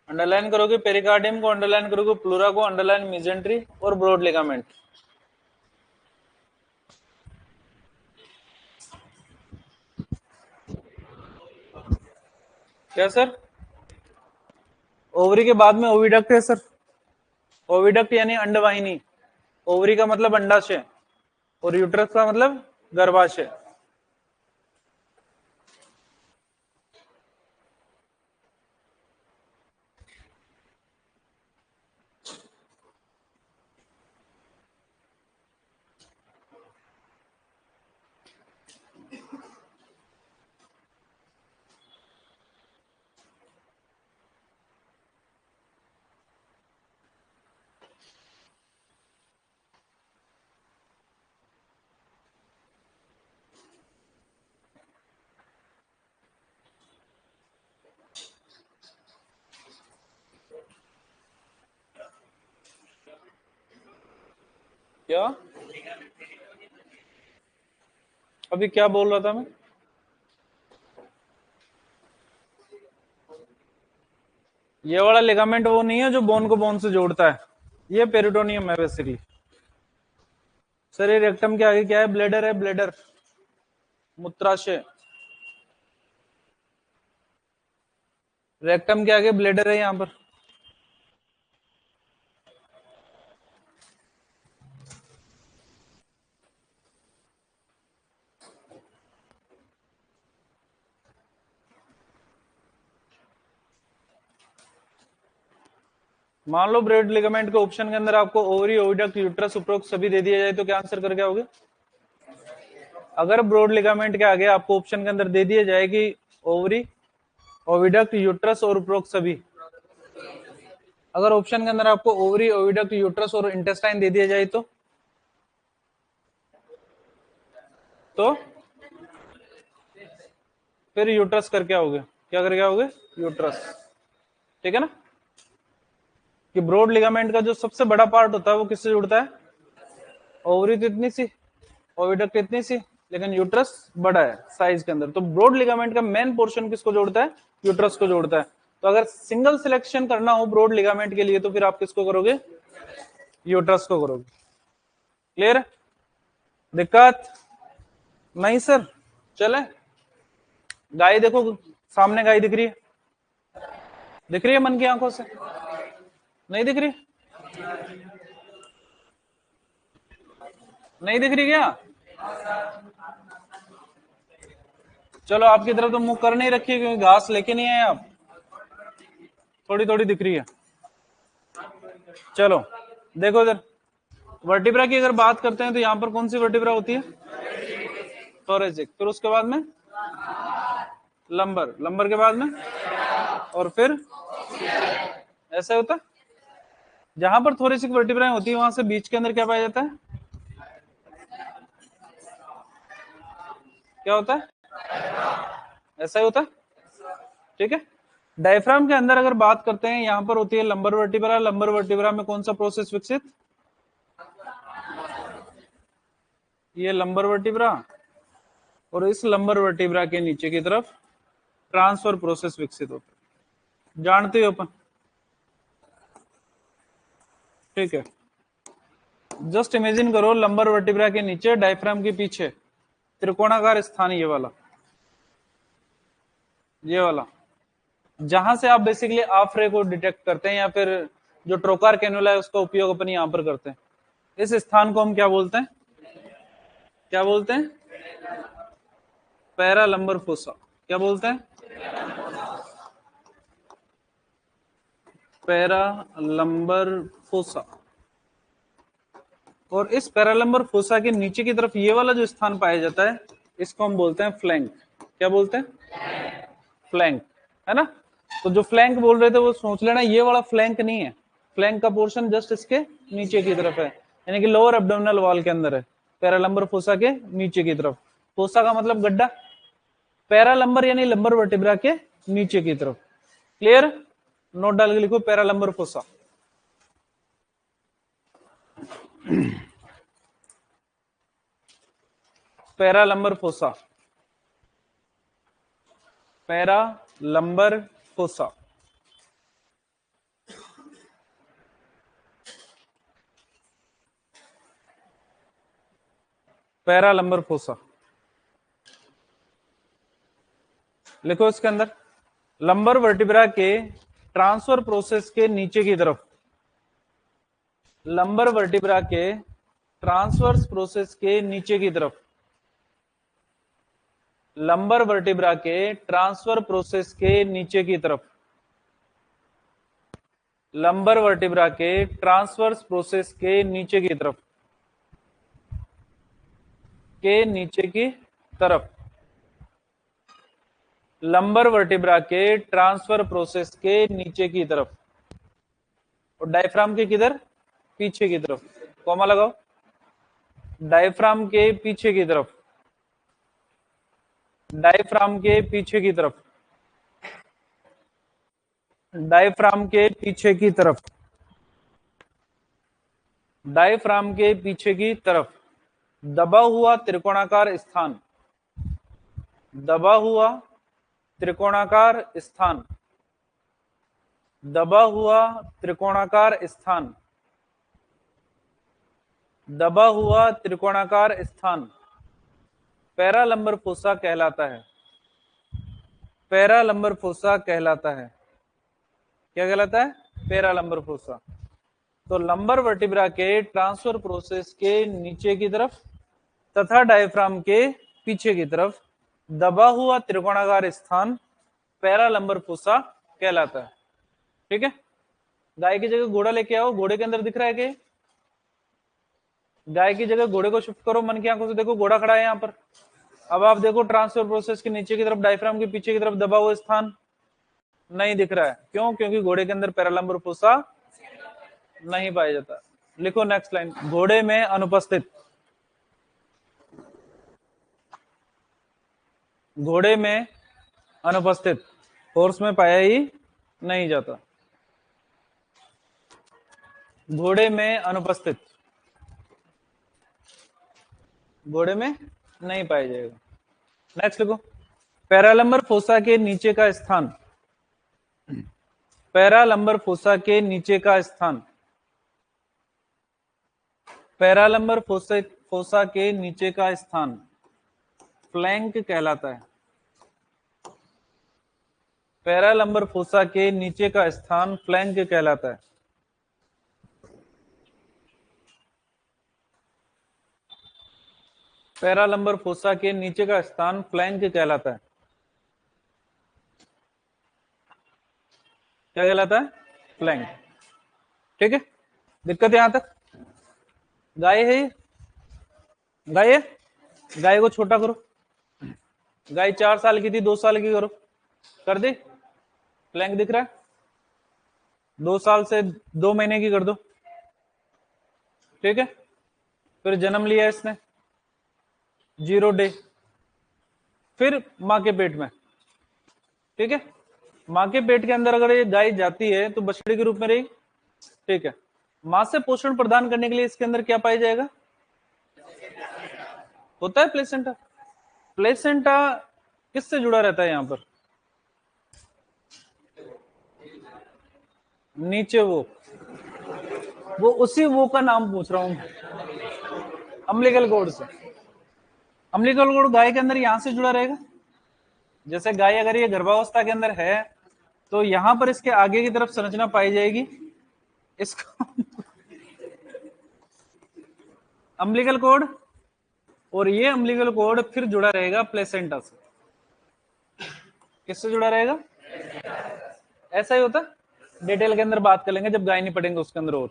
अंडरलाइन करोगे पेरिकार्डियम को, अंडरलाइन करोगे प्लूरा को, अंडरलाइन मेजेंट्री और ब्रॉड लिगामेंट। क्या सर? ओवरी के बाद में ओविडक्ट है सर। ओविडक्ट यानी अंडवाहिनी। ओवरी का मतलब अंडाशय और यूट्रस का मतलब गर्भाशय। क्या अभी क्या बोल रहा था मैं? ये वाला लिगामेंट वो नहीं है जो बोन को बोन से जोड़ता है, ये पेरिटोनियम है बेसिकली। सर ये रेक्टम के आगे क्या है? ब्लेडर है, ब्लेडर मूत्राशय। रेक्टम के आगे ब्लेडर है यहाँ पर। मान लो ब्रेड लिगामेंट के ऑप्शन के अंदर आपको ओवरी, ओविडक्ट, यूट्रस, उपरोक्त सभी दे दिया जाए तो क्या आंसर करके आओगे? अगर ब्रॉड लिगामेंट के आगे आपको ऑप्शन के अंदर दे दिया जाए कि ओवरी, ओविडक्ट, यूट्रस और उपरोक्त सभी, अगर ऑप्शन के अंदर आपको ओवरी, ओविडक्ट, यूट्रस और इंटेस्टाइन दे दिया जाए तो फिर यूट्रस करके आओगे। क्या करके आओगे? यूट्रस। ठीक है ना? कि ब्रॉड लिगामेंट का जो सबसे बड़ा पार्ट होता है वो किससे जुड़ता है? ओवरी तो इतनी सी, ओविडक्ट इतनी सी, लेकिन यूट्रस बड़ा है साइज के अंदर। तो ब्रॉड लिगामेंट का मेन पोर्शन किसको जोड़ता है? यूट्रस को जोड़ता है। तो अगर सिंगल सिलेक्शन करना हो ब्रॉड लिगामेंट के लिए तो फिर आप किसको करोगे? यूट्रस को करोगे। क्लियर? दिक्कत नहीं सर? चले, गाय देखो, सामने गाय दिख रही है? दिख रही है मन की आंखों से? नहीं दिख रही? नहीं दिख रही क्या? चलो आपकी तरफ तो मुंह कर नहीं रखी है क्योंकि घास लेके नहीं आए आप। थोड़ी थोड़ी दिख रही है। चलो देखो इधर, वर्टिब्रा की अगर बात करते हैं तो यहाँ पर कौन सी वर्टिब्रा होती है? थोरेसिक। फिर उसके बाद में लंबर, लंबर के बाद में और फिर ऐसा होता है। जहां पर थोरेसिक वर्टिब्राएं होती है वहां से बीच के अंदर क्या पाया जाता है? क्या होता है? ऐसा ही होता है, ठीक है। डायफ्राम के अंदर अगर बात करते हैं, यहां पर होती है लंबर वर्टिब्रा। लंबर वर्टिब्रा में कौन सा प्रोसेस विकसित? ये लंबर वर्टिब्रा, और इस लंबर वर्टिब्रा के नीचे की तरफ ट्रांसफर प्रोसेस विकसित होता है, जानते हो अपन, ठीक है। जस्ट इमेजिन करो, लंबर वर्टिब्रा के नीचे डायफ्राम के पीछे त्रिकोणाकार स्थान, ये वाला जहां से आप बेसिकली आफ्रे को डिटेक्ट करते हैं, या फिर जो ट्रोकार कैनुला है उसका उपयोग अपन यहां पर करते हैं। इस स्थान को हम क्या बोलते हैं? क्या बोलते हैं? Para lumbar fossa. क्या बोलते हैं? Para lumbar fossa. और इस पैरालंबर फोसा के नीचे की तरफ ये वाला जो स्थान पाया जाता है, इसको हम बोलते हैं फ्लैंक। क्या बोलते हैं? फ्लैंक, है ना। तो जो फ्लैंक बोल रहे थे वो सोच लेना, ये वाला फ्लैंक नहीं है। फ्लैंक का पोर्शन जस्ट इसके नीचे की तरफ है, यानी कि लोअर एब्डोमिनल वॉल के अंदर है, पैरालंबर फोसा के नीचे की तरफ। फोसा का मतलब गड्ढा, पैरालंबर यानी लंबर वर्टिब्रा के नीचे की तरफ। क्लियर? नोट डाल के लिखो paralumbar fossa. Paralumbar fossa, paralumbar fossa. Paralumbar fossa लिखो इसके अंदर। लंबर वर्टिब्रा के ट्रांसफर प्रोसेस के नीचे की तरफ, लंबर वर्टिब्रा के ट्रांसवर्स प्रोसेस के नीचे की तरफ, लंबर वर्टिब्रा के ट्रांसफर प्रोसेस के नीचे की तरफ, लंबर वर्टिब्रा के ट्रांसवर्स प्रोसेस के नीचे की तरफ, के नीचे की तरफ, लंबर वर्टिब्रा के ट्रांसफर प्रोसेस के नीचे की तरफ, और डायफ्राम के किधर? पीछे की तरफ। कॉमा लगाओ, डायफ्राम के पीछे की तरफ, डायफ्राम के पीछे की तरफ, डायफ्राम के पीछे की तरफ, डायफ्राम के पीछे की तरफ दबा हुआ त्रिकोणाकार स्थान, दबा हुआ त्रिकोणाकार स्थान, दबा हुआ त्रिकोणाकार स्थान, दबा हुआ त्रिकोणाकार स्थान पैरालंबर फोसा कहलाता है। पैरालंबर फोसा कहलाता है। क्या कहलाता है? पैरालंबर फोसा। तो लंबर वर्टिब्रा के ट्रांसफर प्रोसेस के नीचे की तरफ तथा डायफ्राम के पीछे की तरफ दबा हुआ त्रिकोणाकार स्थान पैरालंबर फोसा कहलाता है, ठीक है। गाय की जगह घोड़ा लेके आओ, घोड़े के अंदर दिख रहा है कि? गाय की जगह घोड़े को शिफ्ट करो, मन की आंखों से देखो, घोड़ा खड़ा है यहाँ पर। अब आप देखो ट्रांसफर प्रोसेस के नीचे की तरफ, डायफ्राम के पीछे की तरफ दबा हुआ स्थान नहीं दिख रहा है। क्यों? क्योंकि घोड़े के अंदर पैरालंबर फोसा नहीं पाया जाता। लिखो नेक्स्ट लाइन, घोड़े में अनुपस्थित, घोड़े में अनुपस्थित, हॉर्स में पाया ही नहीं जाता। घोड़े में अनुपस्थित, घोड़े में नहीं पाया जाएगा। नेक्स्ट लिखो, पैरालंबर फोसा के नीचे का स्थान, पैरालंबर फोसा के नीचे का स्थान, पैरालंबर फोसा के नीचे का स्थान फ्लैंक कहलाता है। पैरालंबर फोसा के नीचे का स्थान फ्लैंक कहलाता है। पैरालंबर फोसा के नीचे का स्थान फ्लैंक कहलाता है। क्या कहलाता है? फ्लैंक, ठीक है। दिक्कत यहां तक? गाय है, गाय है, गाय को छोटा करो। गाय 4 साल की थी, 2 साल की करो, कर दे। प्लैंक दिख रहा है? 2 साल से 2 महीने की कर दो, ठीक है। फिर जन्म लिया इसने, 0 डे, फिर मां के पेट में, ठीक है। मां के पेट के अंदर अगर ये गाय जाती है तो बछड़े के रूप में रहेगी, ठीक है। मां से पोषण प्रदान करने के लिए इसके अंदर क्या पाया जाएगा? होता है प्लेसेंटा। प्लेसेंटा किससे जुड़ा रहता है यहां पर? नीचे वो उसी वो का नाम पूछ रहा हूं, अम्बिलिकल कोड से। अम्बिलिकल कोड गाय के अंदर यहां से जुड़ा रहेगा। जैसे गाय अगर ये गर्भावस्था के अंदर है तो यहां पर इसके आगे की तरफ संरचना पाई जाएगी, इसको अम्बिलिकल कोड, और ये अम्बिलिकल कोड फिर जुड़ा रहेगा प्लेसेंटा से। किससे जुड़ा रहेगा? ऐसा ही होता है। डिटेल के अंदर बात कर लेंगे जब गाय नहीं पढ़ेंगे उसके अंदर। और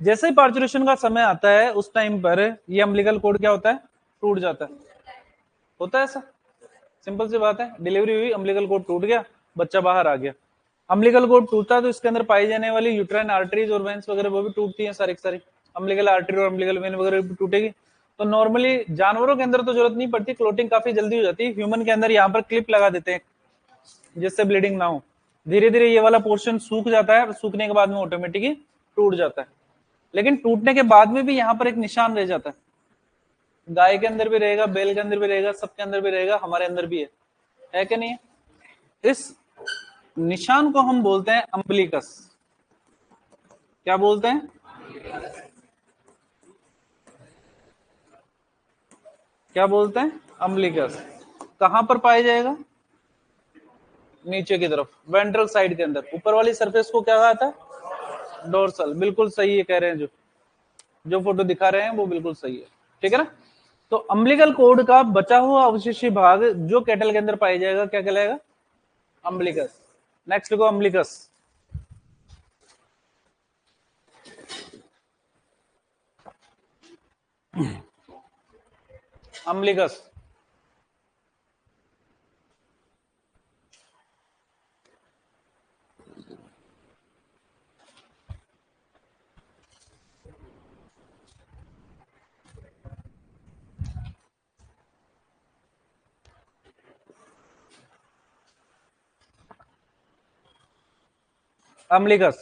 जैसे ही पार्चुरेशन का समय आता है उस टाइम पर ये अम्बिलिकल कोड क्या होता है? टूट जाता है। होता है ऐसा, सिंपल सी बात है। डिलीवरी हुई, अम्बिलिकल कोड टूट गया, बच्चा बाहर आ गया। अम्बिलिकल कोड टूटता है तो इसके अंदर पाई जाने वाली यूट्राइन आर्टरीज और वेन्स वगैरह वो भी टूटती हैं सारी की सारी। अम्बिलिकल आर्टरी और अम्बिलिकल वेन वगैरह भी टूटेगी। तो नॉर्मली जानवरों के अंदर तो जरूरत नहीं पड़ती, क्लोटिंग काफी जल्दी हो जाती है। ह्यूमन के अंदर यहाँ पर क्लिप लगा देते हैं जिससे ब्लीडिंग ना हो। धीरे धीरे ये वाला पोर्शन सूख जाता है, सूखने के बाद में ऑटोमेटिकली टूट जाता है। लेकिन टूटने के बाद में भी यहाँ पर एक निशान रह जाता है। गाय के अंदर भी रहेगा, बैल के अंदर भी रहेगा, सबके अंदर भी रहेगा, हमारे अंदर भी है कि नहीं है? इस निशान को हम बोलते हैं अम्बिलिकस। क्या बोलते हैं? क्या बोलते हैं? अम्बिलिकस। कहां पर पाया जाएगा? नीचे की तरफ, वेंट्रल साइड के अंदर। ऊपर वाली सरफेस को क्या कहा था? डोर्सल। बिल्कुल सही है, कह रहे हैं जो फोटो दिखा रहे हैं वो बिल्कुल सही है, ठीक है ना। तो अम्बिलिकल कोड का बचा हुआ अवशेषी भाग जो कैटल के अंदर पाया जाएगा क्या कहलाएगा? अम्बिलिकस। नेक्स्ट को अम्बिलिकस। अम्बिलिकस अम्बिलिकस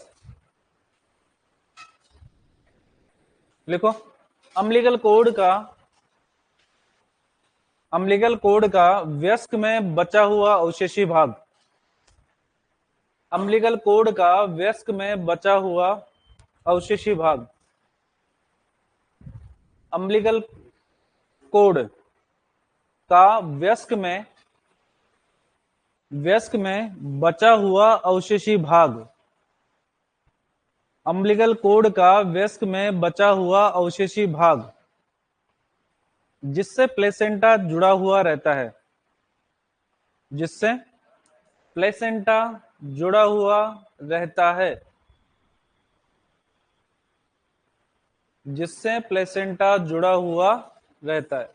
लिखो। अम्बिलिकल कोड का वयस्क में बचा हुआ अवशेषी भाग। अम्बिलिकल कोड का वयस्क में बचा हुआ अवशेषी भाग। अम्बिलिकल कोड का वयस्क में बचा हुआ अवशेषी भाग। अम्बिलिकल कोड का वयस्क में बचा हुआ अवशेषी भाग जिससे प्लेसेंटा जुड़ा हुआ रहता है। जिससे प्लेसेंटा जुड़ा हुआ रहता है। जिससे प्लेसेंटा जुड़ा हुआ रहता है।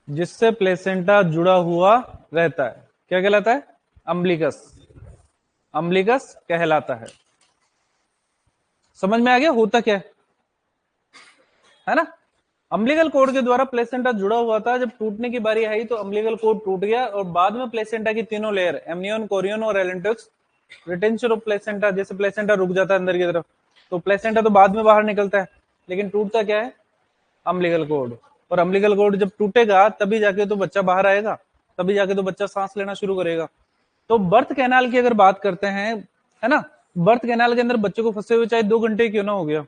जिससे प्लेसेंटा जुड़ा हुआ रहता है क्या कहलाता है? अम्बिलिकस। अम्बिलिकस कहलाता है। समझ में आ गया होता क्या है ना? अम्बिलिकल कोड के द्वारा प्लेसेंटा जुड़ा हुआ था, जब टूटने की बारी आई तो अम्बिलिकल कोड टूट गया और बाद में प्लेसेंटा की तीनों लेयर एमनियन, कोरियन और एलेंटिक्स रिटेंशन ऑफ प्लेसेंटा। जैसे प्लेसेंटा रुक जाता है अंदर की तरफ तो प्लेसेंटा तो बाद में बाहर निकलता है, लेकिन टूटता क्या है? Umbilical cord. और अम्बिलिकल कोड जब टूटेगा तभी जाके तो बच्चा बाहर आएगा, तभी जाके तो बच्चा सांस लेना शुरू करेगा। तो बर्थ कैनाल की अगर बात करते हैं, है ना, बर्थ कैनाल के अंदर बच्चे को फंसे हुए चाहे 2 घंटे क्यों ना हो गया,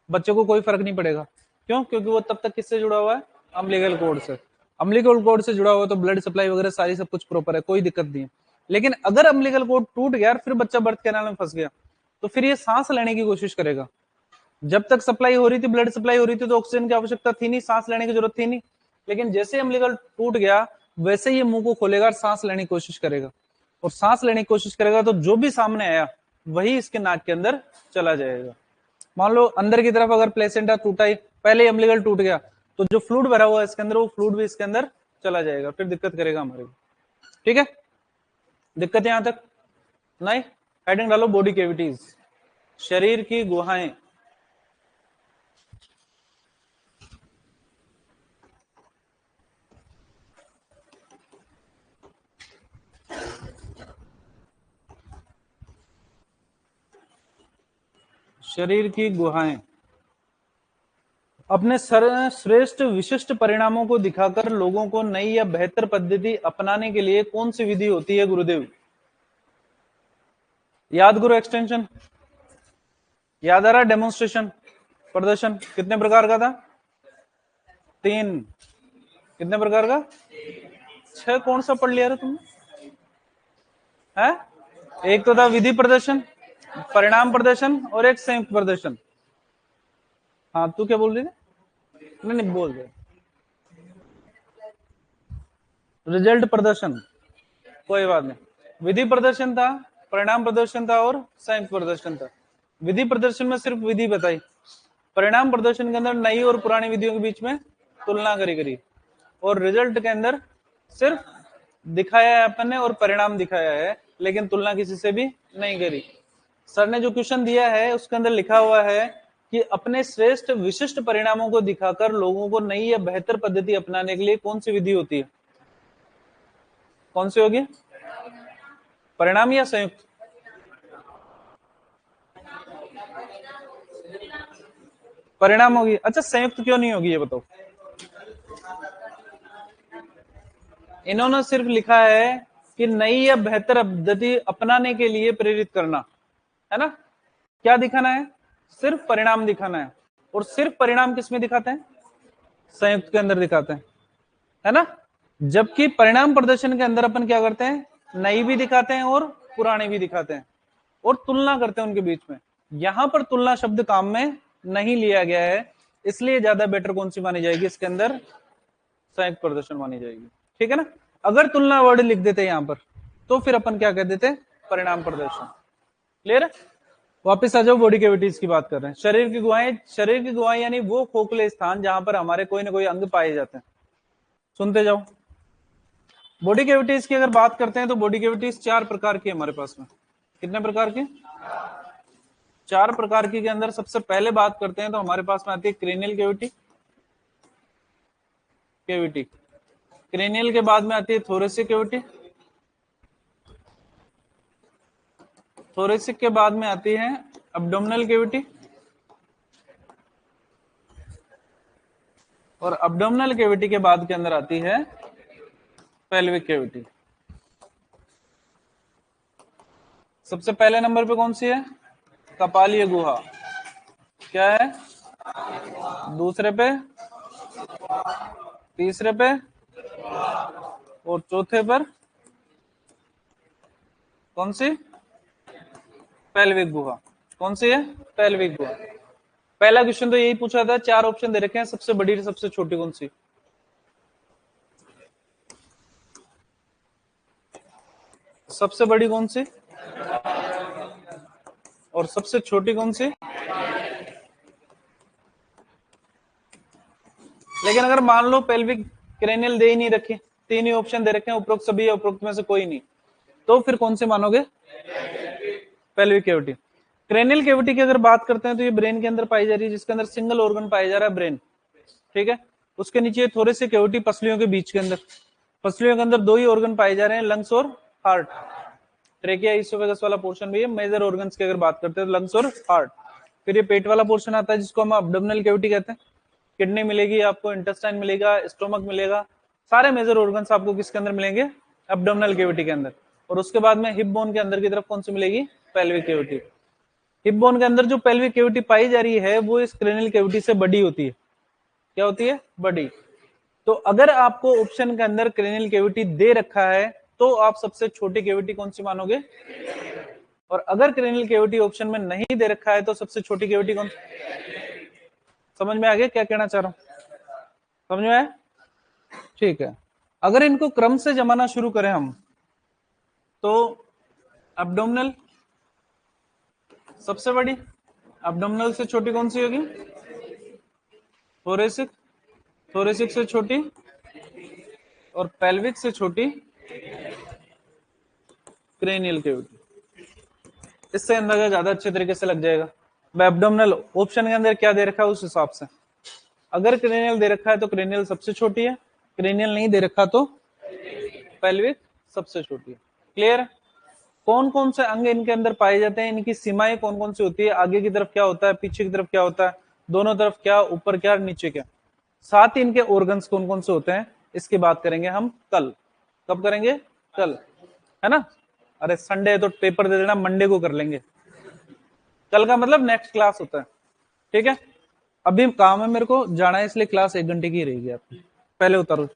बच्चे को कोई फर्क नहीं पड़ेगा। क्यों? क्योंकि वो तब तक किससे जुड़ा हुआ है? अम्बिलिकल कोड से। अम्बिलिकल कोड से जुड़ा हुआ तो ब्लड सप्लाई वगैरह सारी सब कुछ प्रॉपर है, कोई दिक्कत नहीं है। लेकिन अगर अम्बिलिकल कोड टूट गया फिर बच्चा बर्थ कैनाल में फंस गया तो फिर ये सांस लेने की कोशिश करेगा। जब तक सप्लाई हो रही थी, ब्लड सप्लाई हो रही थी तो ऑक्सीजन की आवश्यकता थी नहीं, सांस लेने की जरूरत थी नहीं। लेकिन जैसे अम्बिलिकल टूट गया वैसे ये मुंह को खोलेगा और सांस लेने की कोशिश करेगा। और सांस लेने की कोशिश करेगा तो जो भी सामने आया वही इसके नाक के अंदर चला जाएगा। मान लो अंदर की तरफ अगर प्लेसेंटा टूटा ही, पहले अम्बिलिकल टूट गया, तो जो फ्लूइड भरा हुआ है इसके अंदर, वो फ्लूइड भी इसके अंदर चला जाएगा, फिर दिक्कत करेगा हमारे को। ठीक है, दिक्कत यहां तक नहीं। हेडिंग डालो बॉडी कैविटीज, शरीर की गुहाएं। शरीर की गुहाएं अपने श्रेष्ठ विशिष्ट परिणामों को दिखाकर लोगों को नई या बेहतर पद्धति अपनाने के लिए कौन सी विधि होती है गुरुदेव? याद करो, एक्सटेंशन याद आ रहा? डेमोन्स्ट्रेशन, प्रदर्शन कितने प्रकार का था? 3। कितने प्रकार का? 6। कौन सा पढ़ लिया रे तुमने? है एक तो था विधि प्रदर्शन, परिणाम प्रदर्शन, और एक संयुक्त प्रदर्शन। हाँ, तू क्या बोल रही थी? नहीं नहीं, बोल रहे रिजल्ट प्रदर्शन, कोई बात नहीं। विधि प्रदर्शन था, परिणाम प्रदर्शन था, और संयुक्त प्रदर्शन था। विधि प्रदर्शन में सिर्फ विधि बताई, परिणाम प्रदर्शन के अंदर नई और पुरानी विधियों के बीच में तुलना करी, और रिजल्ट के अंदर सिर्फ दिखाया है अपन ने और परिणाम दिखाया है, लेकिन तुलना किसी से भी नहीं करी। सर ने जो क्वेश्चन दिया है उसके अंदर लिखा हुआ है कि अपने श्रेष्ठ विशिष्ट परिणामों को दिखाकर लोगों को नई या बेहतर पद्धति अपनाने के लिए कौन सी विधि होती है? कौन सी होगी? परिणाम या संयुक्त? परिणाम होगी। अच्छा, संयुक्त क्यों नहीं होगी ये बताओ? इन्होंने सिर्फ लिखा है कि नई या बेहतर पद्धति अपनाने के लिए प्रेरित करना, है ना? क्या दिखाना है? सिर्फ परिणाम दिखाना है, और सिर्फ परिणाम किसमें दिखाते हैं? संयुक्त के अंदर दिखाते हैं, है ना? जबकि परिणाम प्रदर्शन के अंदर अपन क्या करते हैं? नई भी दिखाते हैं और पुराने भी दिखाते हैं, और तुलना करते हैं उनके बीच में। यहां पर तुलना शब्द काम में नहीं लिया गया है, इसलिए ज्यादा बेटर कौन सी मानी जाएगी इसके अंदर? संयुक्त प्रदर्शन मानी जाएगी। ठीक है ना? अगर तुलना वर्ड लिख देते यहां पर, तो फिर अपन क्या कह देते? परिणाम प्रदर्शन। क्लियर है? वापिस आ जाओ, बॉडी कैविटीज की बात कर रहे हैं। शरीर की गुहाएं, शरीर की गुहाएं यानी वो खोखले स्थान जहां पर हमारे कोई ना कोई अंग पाए जाते हैं। सुनते जाओ। बॉडी कैविटीज की अगर बात करते हैं तो बॉडी कैविटीज 4 प्रकार की हमारे पास में। कितने प्रकार की? 4 प्रकार की के अंदर सबसे पहले बात करते हैं तो हमारे पास में आती है क्रेनियल कैविटी। क्रेनियल के बाद में आती है थोरेसिक कैविटी। थोरेसिक के बाद में आती है अब्डोमिनल कैविटी, और अब्डोमिनल कैविटी के बाद के अंदर आती है पेल्विक कैविटी। सबसे पहले नंबर पे कौन सी है? कपालीय गुहा। क्या है? दूसरे पे, तीसरे पे, और चौथे पर कौन सी? पेल्विक गुहा। कौन सी है? पेल्विक गुहा। पहला क्वेश्चन तो यही पूछा था, 4 ऑप्शन दे रखे हैं, सबसे बड़ी सबसे छोटी कौन सी? सबसे बड़ी कौन सी और सबसे छोटी कौन सी? लेकिन अगर मान लो पेल्विक क्रेनियल दे ही नहीं रखे, 3 ही ऑप्शन दे रखे हैं, उपरोक्त सभी या उपरोक्त में से कोई नहीं, तो फिर कौन से मानोगे? Pelvic cavity. क्रेनियल कैविटी की अगर बात करते हैं तो ये ब्रेन के अंदर पाई जा रही है, जिसके अंदर सिंगल ऑर्गन पाया जा रहा है, ब्रेन। ठीक है, उसके नीचे थोड़े से कैविटी पसलियों के बीच के अंदर, पसलियों के अंदर 2 ही ऑर्गन पाए जा रहे हैं, लंग्स और हार्ट। ट्रेकिया इसोफेगस वाला पोर्शन भी है। मेजर ऑर्गन्स की अगर बात करते हैं तो लंग्स और हार्ट। फिर ये पेट वाला पोर्शन आता है जिसको हम अब्डोमिनल कैविटी कहते हैं। किडनी मिलेगी आपको, इंटेस्टाइन मिलेगा, स्टोमक मिलेगा, सारे मेजर ऑर्गन्स आपको किसके अंदर मिलेंगे? अब्डोमिनल कैविटी के अंदर। और उसके बाद में हिप बोन के अंदर की तरफ कौन सी मिलेगी? Pelvic cavity. हिप बोन के अंदर जो पेल्विक कैविटी पाई जा रही है वो इस क्रेनियल कैविटी से बड़ी होती है। क्या होती है? बड़ी। तो अगर आपको ऑप्शन के अंदर क्रेनियल कैविटी दे रखा है तो आप सबसे छोटी कैविटी कौन सी मानोगे? और अगर क्रेनियल कैविटी ऑप्शन में नहीं दे रखा है तो सबसे छोटी कैविटी कौन सी? समझ में आ गया क्या कहना चाह रहा हूं? समझ में आया? ठीक है, अगर इनको क्रम से जमाना शुरू करें हम तो अब्डोमिनल, सबसे बड़ी एब्डोमिनल से छोटी कौन सी होगी? थोरेसिक, थोरेसिक से छोटी, और पेल्विक से छोटी क्रेनियल कैविटी। इससे अंदाजा ज्यादा अच्छे तरीके से लग जाएगा। एब्डोमिनल ऑप्शन के अंदर क्या दे रखा है उस हिसाब से, अगर क्रेनियल दे रखा है तो क्रेनियल सबसे छोटी है, क्रेनियल नहीं दे रखा तो पेल्विक सबसे छोटी है। क्लियर? कौन कौन से अंग इनके अंदर पाए जाते हैं, इनकी सीमाएं कौन कौन सी होती है, आगे की तरफ क्या होता है, पीछे की तरफ क्या होता है, दोनों तरफ क्या, ऊपर क्या, नीचे क्या, साथ ही इनके ऑर्गन्स कौन कौन से होते हैं, इसकी बात करेंगे हम कल। कब करेंगे? कल, है ना? अरे संडे है तो पेपर दे देना, मंडे को कर लेंगे। कल का मतलब नेक्स्ट क्लास होता है, ठीक है? अभी काम है मेरे को, जाना है, इसलिए क्लास 1 घंटे की रहेगी आपकी। पहले उतारो।